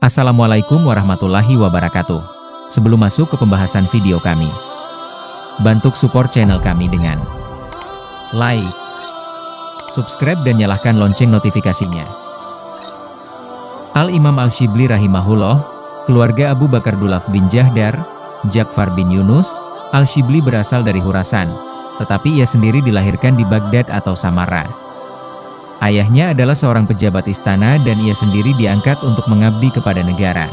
Assalamualaikum warahmatullahi wabarakatuh. Sebelum masuk ke pembahasan video kami, bantu support channel kami dengan like, subscribe dan nyalakan lonceng notifikasinya. Al-Imam Al-Shibli rahimahullah, keluarga Abu Bakar Dulaf bin Jahdar, Ja'far bin Yunus, Al-Shibli berasal dari Khurasan, tetapi ia sendiri dilahirkan di Baghdad atau Samarra. Ayahnya adalah seorang pejabat istana dan ia sendiri diangkat untuk mengabdi kepada negara.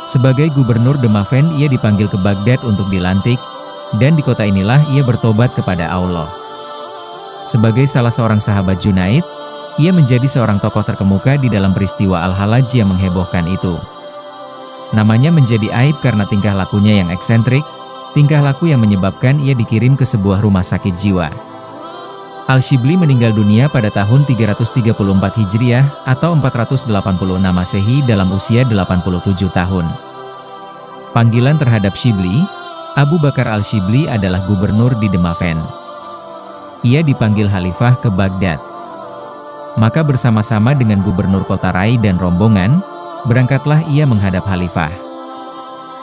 Sebagai gubernur Demaven, ia dipanggil ke Baghdad untuk dilantik, dan di kota inilah ia bertobat kepada Allah. Sebagai salah seorang sahabat Junaid, ia menjadi seorang tokoh terkemuka di dalam peristiwa Al-Halaj yang menghebohkan itu. Namanya menjadi aib karena tingkah lakunya yang eksentrik, tingkah laku yang menyebabkan ia dikirim ke sebuah rumah sakit jiwa. Al-Shibli meninggal dunia pada tahun 334 Hijriah atau 486 Masehi dalam usia 87 tahun. Panggilan terhadap Shibli, Abu Bakar Al-Shibli adalah gubernur di Demaven. Ia dipanggil Khalifah ke Baghdad. Maka bersama-sama dengan gubernur kota Rai dan rombongan, berangkatlah ia menghadap Khalifah.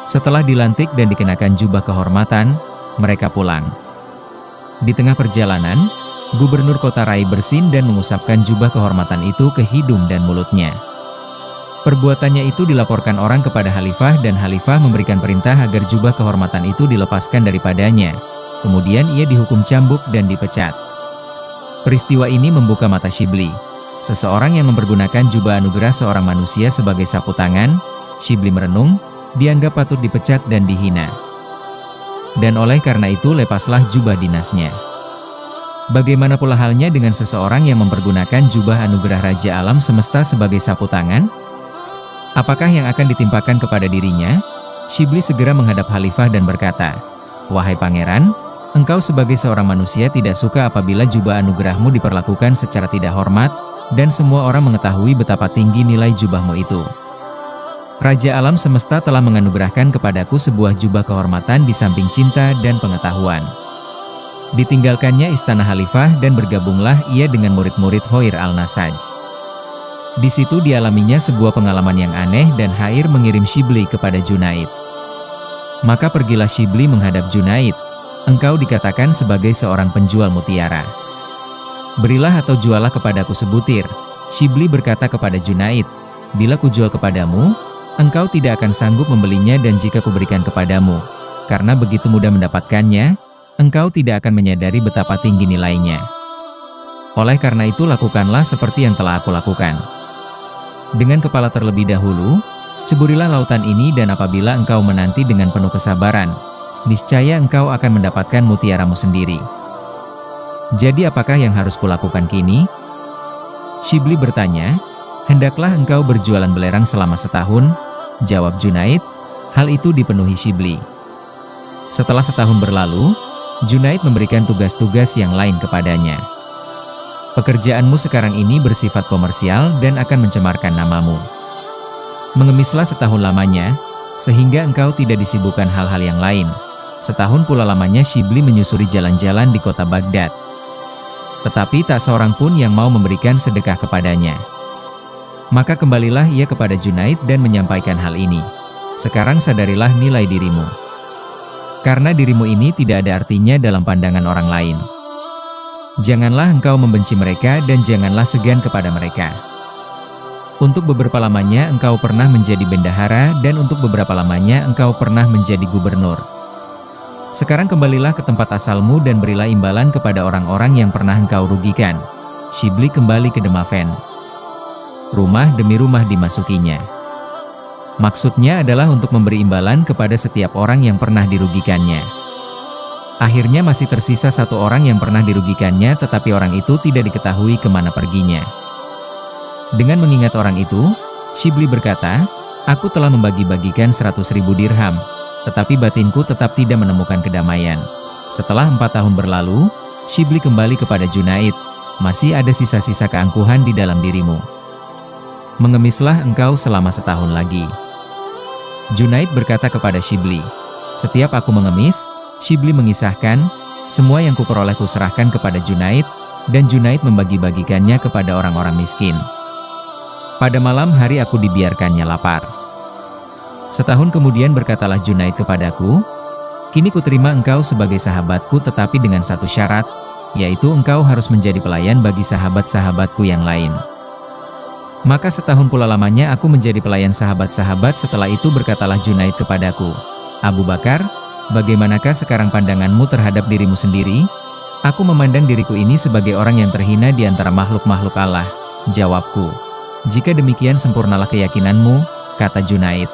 Setelah dilantik dan dikenakan jubah kehormatan, mereka pulang. Di tengah perjalanan, Gubernur kota Rai bersin dan mengusapkan jubah kehormatan itu ke hidung dan mulutnya. Perbuatannya itu dilaporkan orang kepada Khalifah dan Khalifah memberikan perintah agar jubah kehormatan itu dilepaskan daripadanya. Kemudian ia dihukum cambuk dan dipecat. Peristiwa ini membuka mata Shibli. Seseorang yang mempergunakan jubah anugerah seorang manusia sebagai sapu tangan, Shibli merenung, dianggap patut dipecat dan dihina. Dan oleh karena itu lepaslah jubah dinasnya. Bagaimana pula halnya dengan seseorang yang mempergunakan jubah anugerah Raja Alam Semesta sebagai sapu tangan? Apakah yang akan ditimpakan kepada dirinya? Shibli segera menghadap Khalifah dan berkata, "Wahai pangeran, engkau sebagai seorang manusia tidak suka apabila jubah anugerahmu diperlakukan secara tidak hormat, dan semua orang mengetahui betapa tinggi nilai jubahmu itu. Raja Alam Semesta telah menganugerahkan kepadaku sebuah jubah kehormatan di samping cinta dan pengetahuan." Ditinggalkannya istana Khalifah dan bergabunglah ia dengan murid-murid Hoir al-Nasaj. Di situ dialaminya sebuah pengalaman yang aneh dan Hoir mengirim Shibli kepada Junaid. Maka pergilah Shibli menghadap Junaid, "Engkau dikatakan sebagai seorang penjual mutiara. Berilah atau jualah kepadaku sebutir." Shibli berkata kepada Junaid, "Bila kujual kepadamu, engkau tidak akan sanggup membelinya dan jika kuberikan kepadamu, karena begitu mudah mendapatkannya, engkau tidak akan menyadari betapa tinggi nilainya. Oleh karena itu lakukanlah seperti yang telah aku lakukan. Dengan kepala terlebih dahulu, ceburilah lautan ini dan apabila engkau menanti dengan penuh kesabaran, niscaya engkau akan mendapatkan mutiaramu sendiri. Jadi apakah yang harus kulakukan kini?" Shibli bertanya, "Hendaklah engkau berjualan belerang selama setahun," jawab Junaid. Hal itu dipenuhi Shibli. Setelah setahun berlalu, Junaid memberikan tugas-tugas yang lain kepadanya. "Pekerjaanmu sekarang ini bersifat komersial dan akan mencemarkan namamu. Mengemislah setahun lamanya, sehingga engkau tidak disibukkan hal-hal yang lain." Setahun pula lamanya Shibli menyusuri jalan-jalan di kota Baghdad. Tetapi tak seorang pun yang mau memberikan sedekah kepadanya. Maka kembalilah ia kepada Junaid dan menyampaikan hal ini. "Sekarang sadarilah nilai dirimu. Karena dirimu ini tidak ada artinya dalam pandangan orang lain. Janganlah engkau membenci mereka dan janganlah segan kepada mereka. Untuk beberapa lamanya engkau pernah menjadi bendahara dan untuk beberapa lamanya engkau pernah menjadi gubernur. Sekarang kembalilah ke tempat asalmu dan berilah imbalan kepada orang-orang yang pernah engkau rugikan." Shibli kembali ke Demaven. Rumah demi rumah dimasukinya. Maksudnya adalah untuk memberi imbalan kepada setiap orang yang pernah dirugikannya. Akhirnya masih tersisa satu orang yang pernah dirugikannya tetapi orang itu tidak diketahui kemana perginya. Dengan mengingat orang itu, Shibli berkata, "Aku telah membagi-bagikan 100.000 dirham, tetapi batinku tetap tidak menemukan kedamaian." Setelah 4 tahun berlalu, Shibli kembali kepada Junaid, "Masih ada sisa-sisa keangkuhan di dalam dirimu. Mengemislah engkau selama setahun lagi." Junaid berkata kepada Shibli, "Setiap aku mengemis," Shibli mengisahkan, "semua yang kuperoleh kuserahkan kepada Junaid, dan Junaid membagi-bagikannya kepada orang-orang miskin." Pada malam hari aku dibiarkannya lapar. Setahun kemudian berkatalah Junaid kepadaku, kini kuterima engkau sebagai sahabatku tetapi dengan satu syarat, yaitu engkau harus menjadi pelayan bagi sahabat-sahabatku yang lain. Maka setahun pula lamanya aku menjadi pelayan sahabat-sahabat. Setelah itu berkatalah Junaid kepadaku, Abu Bakar, bagaimanakah sekarang pandanganmu terhadap dirimu sendiri? Aku memandang diriku ini sebagai orang yang terhina di antara makhluk-makhluk Allah. Jawabku, jika demikian sempurnalah keyakinanmu, kata Junaid.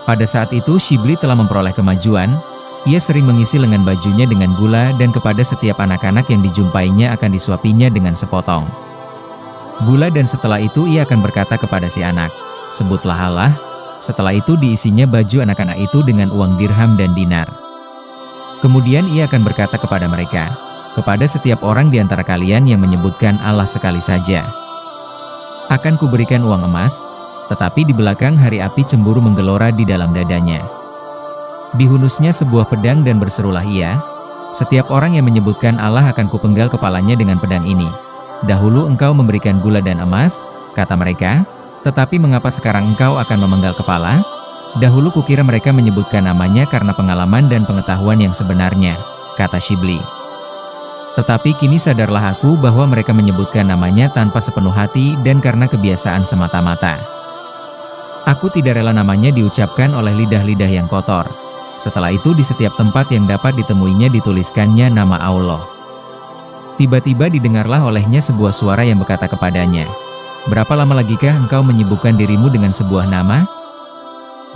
Pada saat itu Shibli telah memperoleh kemajuan. Ia sering mengisi lengan bajunya dengan gula dan kepada setiap anak-anak yang dijumpainya akan disuapinya dengan sepotong gula, dan setelah itu ia akan berkata kepada si anak, sebutlah Allah. Setelah itu diisinya baju anak-anak itu dengan uang dirham dan dinar. Kemudian ia akan berkata kepada mereka, kepada setiap orang di antara kalian yang menyebutkan Allah sekali saja, akan kuberikan uang emas. Tetapi di belakang hari api cemburu menggelora di dalam dadanya. Dihunusnya sebuah pedang dan berserulah ia, setiap orang yang menyebutkan Allah akan kupenggal kepalanya dengan pedang ini. Dahulu engkau memberikan gula dan emas, kata mereka, tetapi mengapa sekarang engkau akan memenggal kepala? Dahulu kukira mereka menyebutkan namanya karena pengalaman dan pengetahuan yang sebenarnya, kata Shibli. Tetapi kini sadarlah aku bahwa mereka menyebutkan namanya tanpa sepenuh hati dan karena kebiasaan semata-mata. Aku tidak rela namanya diucapkan oleh lidah-lidah yang kotor. Setelah itu di setiap tempat yang dapat ditemuinya dituliskannya nama Allah. Tiba-tiba didengarlah olehnya sebuah suara yang berkata kepadanya, berapa lama lagikah engkau menyibukkan dirimu dengan sebuah nama?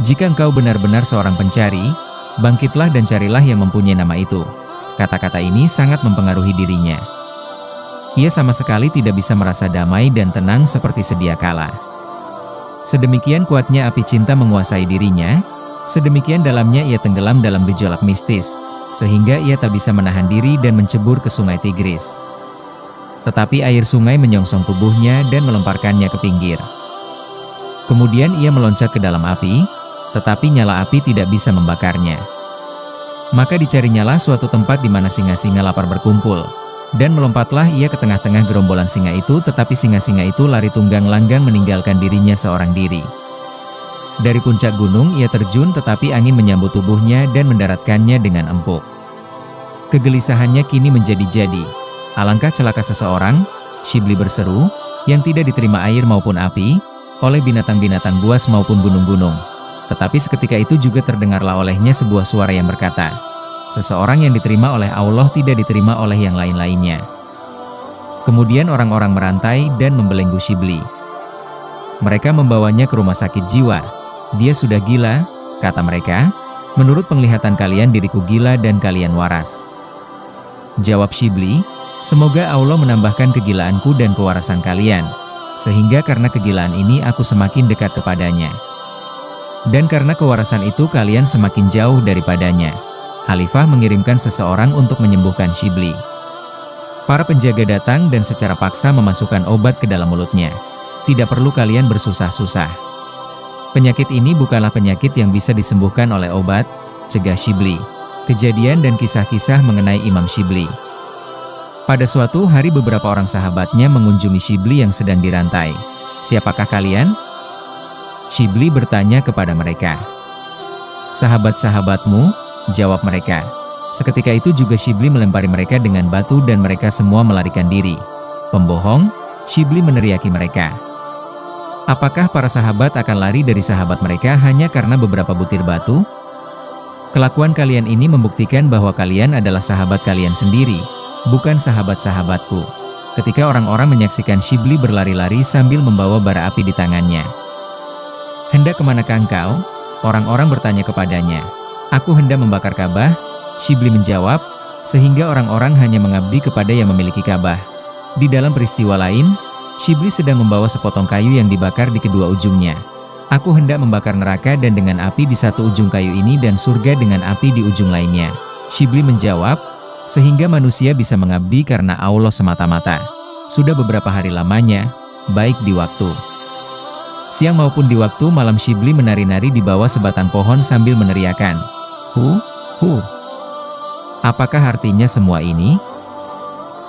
Jika engkau benar-benar seorang pencari, bangkitlah dan carilah yang mempunyai nama itu. Kata-kata ini sangat mempengaruhi dirinya. Ia sama sekali tidak bisa merasa damai dan tenang seperti sedia kala. Sedemikian kuatnya api cinta menguasai dirinya, sedemikian dalamnya ia tenggelam dalam gejolak mistis, sehingga ia tak bisa menahan diri dan mencebur ke sungai Tigris. Tetapi air sungai menyongsong tubuhnya dan melemparkannya ke pinggir. Kemudian ia meloncat ke dalam api, tetapi nyala api tidak bisa membakarnya. Maka dicarinyalah suatu tempat di mana singa-singa lapar berkumpul. Dan melompatlah ia ke tengah-tengah gerombolan singa itu, tetapi singa-singa itu lari tunggang langgang meninggalkan dirinya seorang diri. Dari puncak gunung ia terjun, tetapi angin menyambut tubuhnya dan mendaratkannya dengan empuk. Kegelisahannya kini menjadi-jadi. Alangkah celaka seseorang, Shibli berseru, yang tidak diterima air maupun api, oleh binatang-binatang buas maupun gunung-gunung. Tetapi seketika itu juga terdengarlah olehnya sebuah suara yang berkata, seseorang yang diterima oleh Allah tidak diterima oleh yang lain-lainnya. Kemudian orang-orang merantai dan membelenggu Shibli. Mereka membawanya ke rumah sakit jiwa. Dia sudah gila, kata mereka. Menurut penglihatan kalian diriku gila dan kalian waras. Jawab Shibli, semoga Allah menambahkan kegilaanku dan kewarasan kalian, sehingga karena kegilaan ini aku semakin dekat kepadanya. Dan karena kewarasan itu kalian semakin jauh daripadanya. Khalifah mengirimkan seseorang untuk menyembuhkan Shibli. Para penjaga datang dan secara paksa memasukkan obat ke dalam mulutnya. Tidak perlu kalian bersusah-susah. Penyakit ini bukanlah penyakit yang bisa disembuhkan oleh obat, cegah Shibli. Kejadian dan kisah-kisah mengenai Imam Shibli. Pada suatu hari beberapa orang sahabatnya mengunjungi Shibli yang sedang dirantai. Siapakah kalian? Shibli bertanya kepada mereka. Sahabat-sahabatmu, jawab mereka. Seketika itu juga Shibli melempari mereka dengan batu dan mereka semua melarikan diri. Pembohong, Shibli meneriaki mereka. Apakah para sahabat akan lari dari sahabat mereka hanya karena beberapa butir batu? Kelakuan kalian ini membuktikan bahwa kalian adalah sahabat kalian sendiri, bukan sahabat-sahabatku. Ketika orang-orang menyaksikan Shibli berlari-lari sambil membawa bara api di tangannya. Hendak kemanakah engkau? Orang-orang bertanya kepadanya. Aku hendak membakar Ka'bah, Shibli menjawab, sehingga orang-orang hanya mengabdi kepada yang memiliki Ka'bah. Di dalam peristiwa lain, Shibli sedang membawa sepotong kayu yang dibakar di kedua ujungnya. Aku hendak membakar neraka dan dengan api di satu ujung kayu ini dan surga dengan api di ujung lainnya. Shibli menjawab, sehingga manusia bisa mengabdi karena Allah semata-mata. Sudah beberapa hari lamanya, baik di waktu siang maupun di waktu malam Shibli menari-nari di bawah sebatang pohon sambil meneriakan, hu. Apakah artinya semua ini?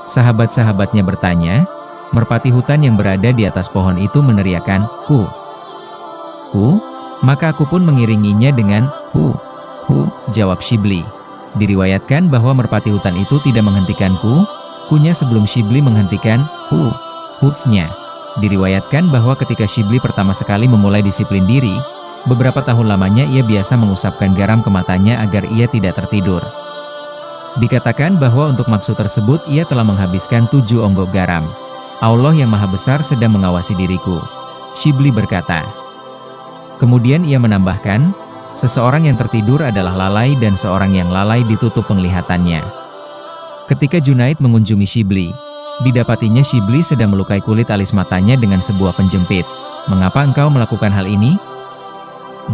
Sahabat-sahabatnya bertanya, Merpati hutan yang berada di atas pohon itu meneriakkan, "Ku! Ku!" Maka aku pun mengiringinya dengan, "Hu! Hu!" jawab Shibli. Diriwayatkan bahwa merpati hutan itu tidak menghentikan kunya sebelum Shibli menghentikan, hu-nya. Diriwayatkan bahwa ketika Shibli pertama sekali memulai disiplin diri, beberapa tahun lamanya ia biasa mengusapkan garam ke matanya agar ia tidak tertidur. Dikatakan bahwa untuk maksud tersebut ia telah menghabiskan 7 onggok garam. Allah yang Maha Besar sedang mengawasi diriku, Shibli berkata. Kemudian ia menambahkan, seseorang yang tertidur adalah lalai dan seorang yang lalai ditutup penglihatannya. Ketika Junaid mengunjungi Shibli, didapatinya Shibli sedang melukai kulit alis matanya dengan sebuah penjepit. "Mengapa engkau melakukan hal ini?"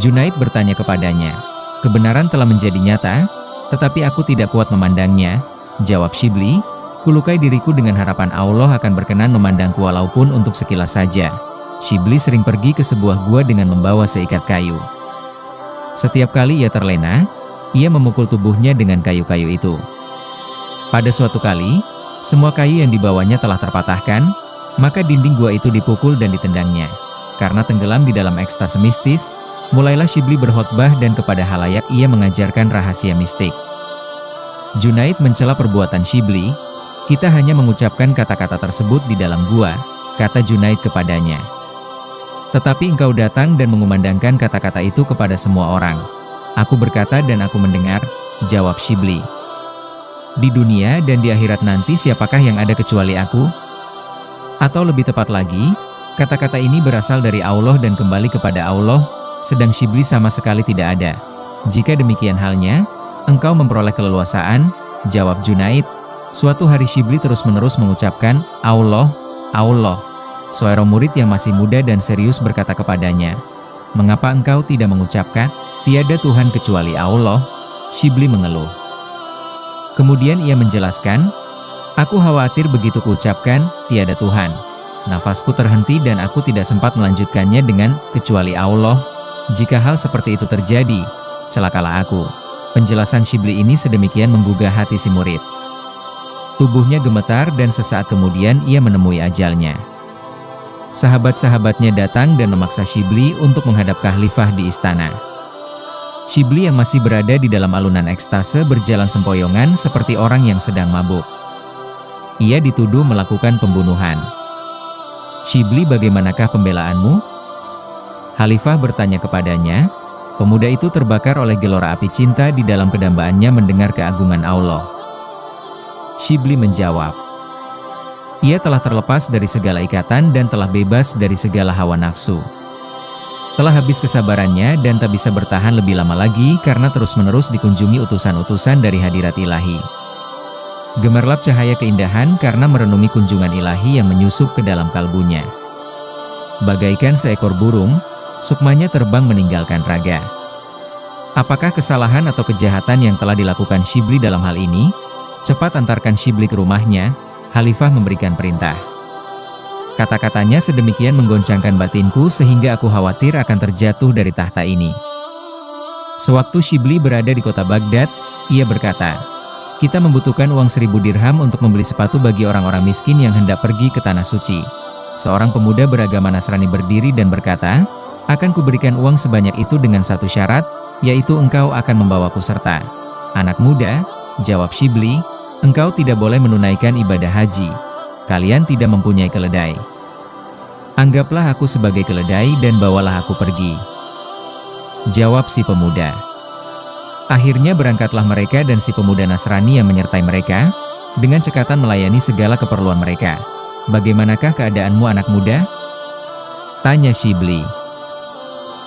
Junaid bertanya kepadanya. "Kebenaran telah menjadi nyata, tetapi aku tidak kuat memandangnya," jawab Shibli. "Kulukai diriku dengan harapan Allah akan berkenan memandangku walaupun untuk sekilas saja." Shibli sering pergi ke sebuah gua dengan membawa seikat kayu. Setiap kali ia terlena, ia memukul tubuhnya dengan kayu-kayu itu. Pada suatu kali, semua kayu yang dibawanya telah terpatahkan, maka dinding gua itu dipukul dan ditendangnya. Karena tenggelam di dalam ekstase mistis, mulailah Shibli berkhotbah dan kepada halayak ia mengajarkan rahasia mistik. Junaid mencela perbuatan Shibli. "Kita hanya mengucapkan kata-kata tersebut di dalam gua," kata Junaid kepadanya. "Tetapi engkau datang dan mengumandangkan kata-kata itu kepada semua orang." "Aku berkata dan aku mendengar," jawab Shibli. "Di dunia dan di akhirat nanti siapakah yang ada kecuali aku?" Atau lebih tepat lagi, kata-kata ini berasal dari Allah dan kembali kepada Allah, sedang Shibli sama sekali tidak ada. "Jika demikian halnya, engkau memperoleh keleluasaan," jawab Junaid. Suatu hari Shibli terus-menerus mengucapkan, "Allah, Allah." Seorang murid yang masih muda dan serius berkata kepadanya, "Mengapa engkau tidak mengucapkan, 'Tiada Tuhan kecuali Allah'?" Shibli mengeluh. Kemudian ia menjelaskan, "Aku khawatir begitu kuucapkan, 'Tiada Tuhan', nafasku terhenti dan aku tidak sempat melanjutkannya dengan 'kecuali Allah'. Jika hal seperti itu terjadi, celakalah aku." Penjelasan Shibli ini sedemikian menggugah hati si murid. Tubuhnya gemetar dan sesaat kemudian ia menemui ajalnya. Sahabat-sahabatnya datang dan memaksa Shibli untuk menghadap khalifah di istana. Shibli yang masih berada di dalam alunan ekstase berjalan sempoyongan seperti orang yang sedang mabuk. Ia dituduh melakukan pembunuhan. "Shibli, bagaimanakah pembelaanmu?" Khalifah bertanya kepadanya. Pemuda itu terbakar oleh gelora api cinta di dalam kedambaannya mendengar keagungan Allah. Shibli menjawab, "Ia telah terlepas dari segala ikatan dan telah bebas dari segala hawa nafsu. Telah habis kesabarannya dan tak bisa bertahan lebih lama lagi karena terus-menerus dikunjungi utusan-utusan dari hadirat ilahi. Gemerlap cahaya keindahan karena merenungi kunjungan ilahi yang menyusup ke dalam kalbunya. Bagaikan seekor burung, sukmanya terbang meninggalkan raga." Apakah kesalahan atau kejahatan yang telah dilakukan Shibli dalam hal ini? "Cepat antarkan Shibli ke rumahnya," Khalifah memberikan perintah. Kata-katanya sedemikian menggoncangkan batinku sehingga aku khawatir akan terjatuh dari tahta ini. Sewaktu Shibli berada di kota Baghdad, ia berkata, "Kita membutuhkan uang 1000 dirham untuk membeli sepatu bagi orang-orang miskin yang hendak pergi ke Tanah Suci." Seorang pemuda beragama Nasrani berdiri dan berkata, "Akan kuberikan uang sebanyak itu dengan satu syarat, yaitu engkau akan membawaku serta." "Anak muda," jawab Shibli, "engkau tidak boleh menunaikan ibadah haji. Kalian tidak mempunyai keledai. Anggaplah aku sebagai keledai dan bawalah aku pergi," jawab si pemuda. Akhirnya berangkatlah mereka dan si pemuda Nasrani yang menyertai mereka, dengan cekatan melayani segala keperluan mereka. "Bagaimanakah keadaanmu anak muda?" tanya Shibli.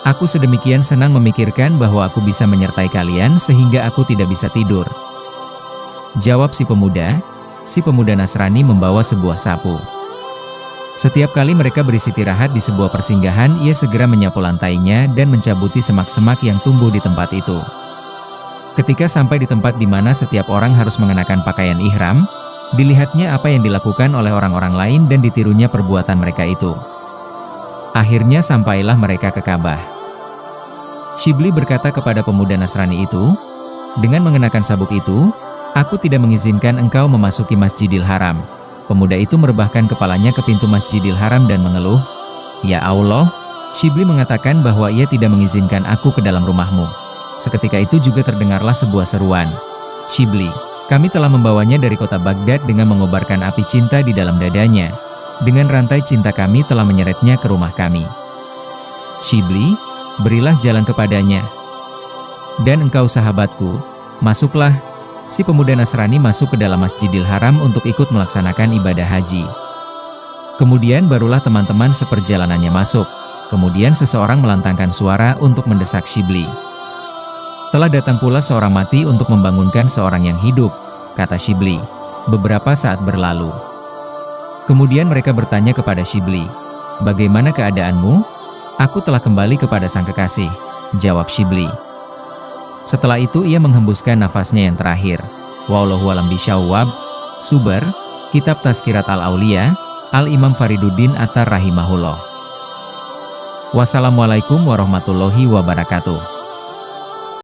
"Aku sedemikian senang memikirkan bahwa aku bisa menyertai kalian sehingga aku tidak bisa tidur," jawab si pemuda. Si pemuda Nasrani membawa sebuah sapu. Setiap kali mereka beristirahat di sebuah persinggahan, ia segera menyapu lantainya dan mencabuti semak-semak yang tumbuh di tempat itu. Ketika sampai di tempat di mana setiap orang harus mengenakan pakaian ihram, dilihatnya apa yang dilakukan oleh orang-orang lain dan ditirunya perbuatan mereka itu. Akhirnya sampailah mereka ke Ka'bah. Shibli berkata kepada pemuda Nasrani itu, "Dengan mengenakan sabuk itu, aku tidak mengizinkan engkau memasuki Masjidil Haram. Pemuda itu merebahkan kepalanya ke pintu Masjidil Haram dan mengeluh, "Ya Allah, Shibli mengatakan bahwa ia tidak mengizinkan aku ke dalam rumahmu." Seketika itu juga terdengarlah sebuah seruan, "Shibli, kami telah membawanya dari kota Baghdad dengan mengobarkan api cinta di dalam dadanya. Dengan rantai cinta kami telah menyeretnya ke rumah kami. Shibli, berilah jalan kepadanya. Dan engkau sahabatku, masuklah." Si pemuda Nasrani masuk ke dalam Masjidil Haram untuk ikut melaksanakan ibadah haji. Kemudian barulah teman-teman seperjalanannya masuk. Kemudian seseorang melantangkan suara untuk mendesak Shibli. "Telah datang pula seorang mati untuk membangunkan seorang yang hidup," kata Shibli. Beberapa saat berlalu. Kemudian mereka bertanya kepada Shibli, "Bagaimana keadaanmu?" "Aku telah kembali kepada sang kekasih," jawab Shibli. Setelah itu ia menghembuskan nafasnya yang terakhir. Wallahu a'lam bishawab. Subar, Kitab Tazkirat Al-Aulia, Al-Imam Fariduddin Attar rahimahullah. Wassalamualaikum warahmatullahi wabarakatuh.